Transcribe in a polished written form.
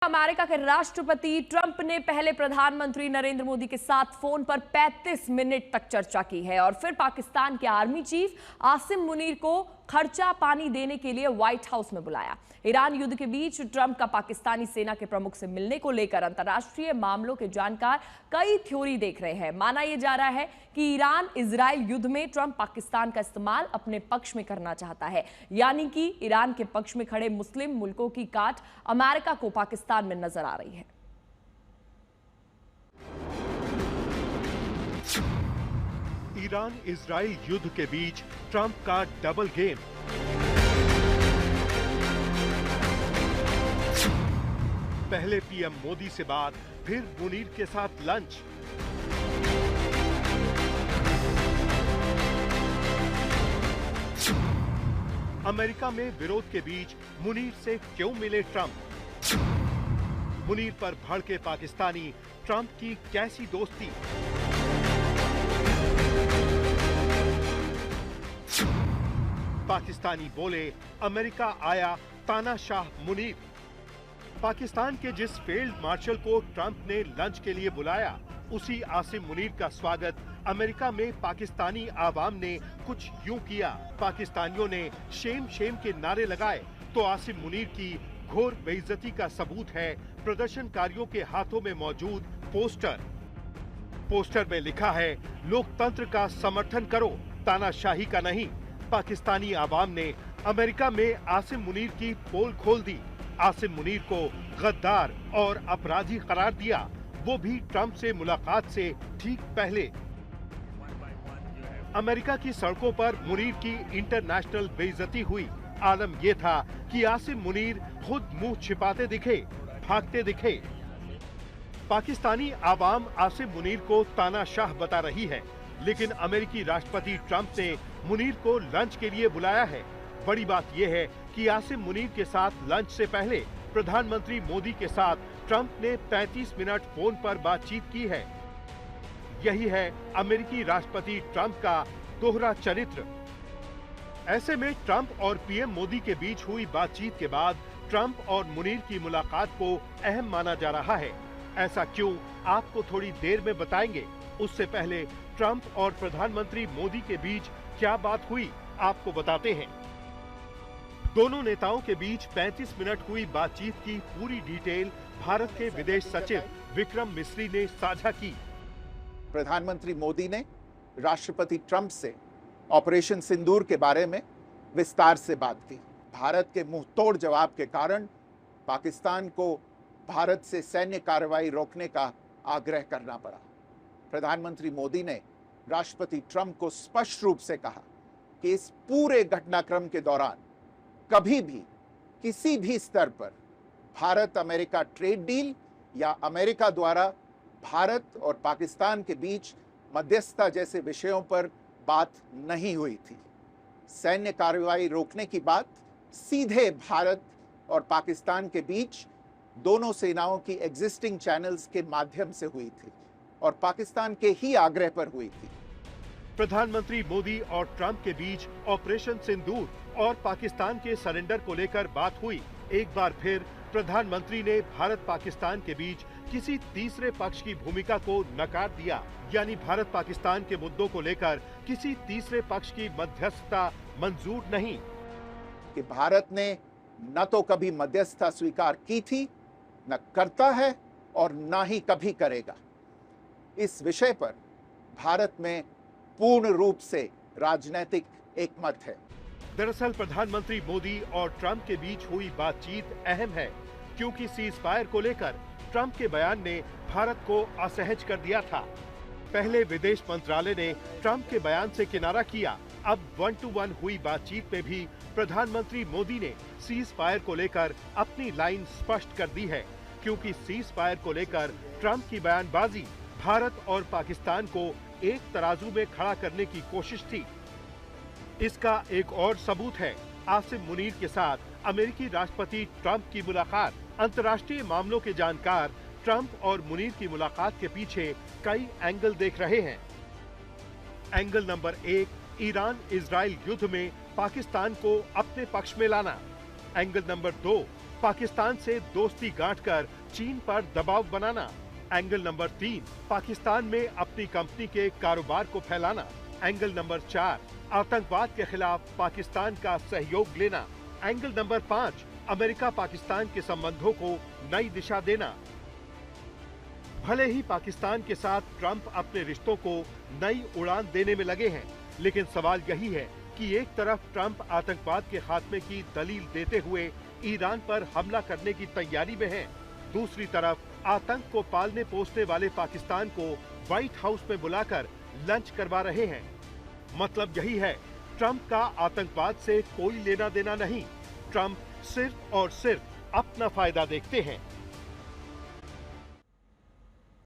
America के राष्ट्रपति Trump ने पहले प्रधानमंत्री नरेंद्र मोदी के साथ फोन पर 35 मिनट तक चर्चा की है और फिर पाकिस्तान के आर्मी चीफ आसिम मुनीर को खर्चा पानी देने के लिए व्हाइट हाउस में बुलाया। ईरान युद्ध के बीच ट्रंप का पाकिस्तानी सेना के प्रमुख से मिलने को लेकर अंतर्राष्ट्रीय मामलों के जानकार कई थ्योरी देख रहे हैं। माना यह जा रहा है कि ईरान इजराइल युद्ध में ट्रंप पाकिस्तान का इस्तेमाल अपने पक्ष में करना चाहता है, यानी कि ईरान के पक्ष में खड़े मुस्लिम मुल्कों की काट अमेरिका को पाकिस्तान में नजर आ रही है। ईरान इजराइल युद्ध के बीच ट्रंप का डबल गेम। पहले पीएम मोदी से बात, फिर मुनीर के साथ लंच। अमेरिका में विरोध के बीच मुनीर से क्यों मिले ट्रंप? मुनीर पर भड़के पाकिस्तानी, ट्रंप की कैसी दोस्ती? पाकिस्तानी बोले, अमेरिका आया तानाशाह मुनीर। पाकिस्तान के जिस फील्ड मार्शल को ट्रंप ने लंच के लिए बुलाया, उसी आसिम मुनीर का स्वागत अमेरिका में पाकिस्तानी आवाम ने कुछ यूं किया। पाकिस्तानियों ने शेम शेम के नारे लगाए तो आसिम मुनीर की घोर बेइज्जती का सबूत है प्रदर्शनकारियों के हाथों में मौजूद पोस्टर में लिखा है, लोकतंत्र का समर्थन करो, तानाशाही का नहीं। पाकिस्तानी आवाम ने अमेरिका में आसिम मुनीर की पोल खोल दी, आसिम मुनीर को गद्दार और अपराधी करार दिया, वो भी ट्रंप से मुलाकात से ठीक पहले। अमेरिका की सड़कों पर मुनीर की इंटरनेशनल बेइज्जती हुई। आलम यह था कि आसिम मुनीर खुद मुंह छिपाते दिखे, भागते दिखे। पाकिस्तानी आवाम आसिम मुनीर को तानाशाह बता रही है, लेकिन अमेरिकी राष्ट्रपति ट्रंप ने मुनीर को लंच के लिए बुलाया है। बड़ी बात यह है कि आसिम मुनीर के साथ लंच से पहले प्रधानमंत्री मोदी के साथ ट्रंप ने 35 मिनट फोन पर बातचीत की है। यही है अमेरिकी राष्ट्रपति ट्रंप का दोहरा चरित्र। ऐसे में ट्रंप और पीएम मोदी के बीच हुई बातचीत के बाद ट्रंप और मुनीर की मुलाकात को अहम माना जा रहा है। ऐसा क्यों, आपको थोड़ी देर में बताएंगे। उससे पहले ट्रंप और प्रधानमंत्री मोदी के बीच क्या बात हुई, आपको बताते हैं। दोनों नेताओं के बीच 35 मिनट हुई बातचीत की पूरी डिटेल भारत के विदेश सचिव विक्रम मिस्री ने साझा की। प्रधानमंत्री मोदी ने राष्ट्रपति ट्रंप से ऑपरेशन सिंदूर के बारे में विस्तार से बात की। भारत के मुंहतोड़ जवाब के कारण पाकिस्तान को भारत से सैन्य कार्रवाई रोकने का आग्रह करना पड़ा। प्रधानमंत्री मोदी ने राष्ट्रपति ट्रंप को स्पष्ट रूप से कहा कि इस पूरे घटनाक्रम के दौरान कभी भी किसी भी स्तर पर भारत अमेरिका ट्रेड डील या अमेरिका द्वारा भारत और पाकिस्तान के बीच मध्यस्थता जैसे विषयों पर बात नहीं हुई थी। सैन्य कार्रवाई रोकने की बात सीधे भारत और पाकिस्तान के बीच दोनों सेनाओं की एग्जिस्टिंग चैनल्स के माध्यम से हुई थी और पाकिस्तान के ही आग्रह पर हुई थी। प्रधानमंत्री मोदी और ट्रंप के बीच ऑपरेशन सिंदूर और पाकिस्तान के सरेंडर को लेकर बात हुई। एक बार फिर प्रधानमंत्री ने भारत पाकिस्तान के बीच किसी तीसरे पक्ष की भूमिका को नकार दिया, यानी भारत पाकिस्तान के मुद्दों को लेकर किसी तीसरे पक्ष की मध्यस्थता मंजूर नहीं। कि भारत ने न तो कभी मध्यस्थता स्वीकार की थी, न करता है और न ही कभी करेगा। इस विषय पर भारत में पूर्ण रूप से राजनीतिक एकमत है। दरअसल प्रधानमंत्री मोदी और ट्रंप के बीच हुई बातचीत अहम है, क्योंकि सीज फायर को लेकर ट्रंप के बयान ने भारत को असहज कर दिया था। पहले विदेश मंत्रालय ने ट्रंप के बयान से किनारा किया। अब 1-to-1 हुई बातचीत में भी प्रधानमंत्री मोदी ने सीज फायर को लेकर अपनी लाइन स्पष्ट कर दी है, क्योंकि सीज फायर को लेकर ट्रंप की बयानबाजी भारत और पाकिस्तान को एक तराजू में खड़ा करने की कोशिश थी। इसका एक और सबूत है आसिम मुनीर के साथ अमेरिकी राष्ट्रपति ट्रंप की मुलाकात। अंतर्राष्ट्रीय मामलों के जानकार ट्रंप और मुनीर की मुलाकात के पीछे कई एंगल देख रहे हैं। एंगल नंबर 1, ईरान इजराइल युद्ध में पाकिस्तान को अपने पक्ष में लाना। एंगल नंबर 2, पाकिस्तान से दोस्ती गांठकर चीन पर दबाव बनाना। एंगल नंबर 3, पाकिस्तान में अपनी कंपनी के कारोबार को फैलाना। एंगल नंबर 4, आतंकवाद के खिलाफ पाकिस्तान का सहयोग लेना। एंगल नंबर 5, अमेरिका पाकिस्तान के संबंधों को नई दिशा देना। भले ही पाकिस्तान के साथ ट्रंप अपने रिश्तों को नई उड़ान देने में लगे हैं, लेकिन सवाल यही है कि एक तरफ ट्रंप आतंकवाद के खात्मे की दलील देते हुए ईरान पर हमला करने की तैयारी में हैं, दूसरी तरफ आतंक को पालने पोसने वाले पाकिस्तान को व्हाइट हाउस में बुलाकर लंच करवा रहे हैं। मतलब यही है, ट्रंप का आतंकवाद से कोई लेना देना नहीं। ट्रंप सिर्फ और सिर्फ अपना फायदा देखते हैं।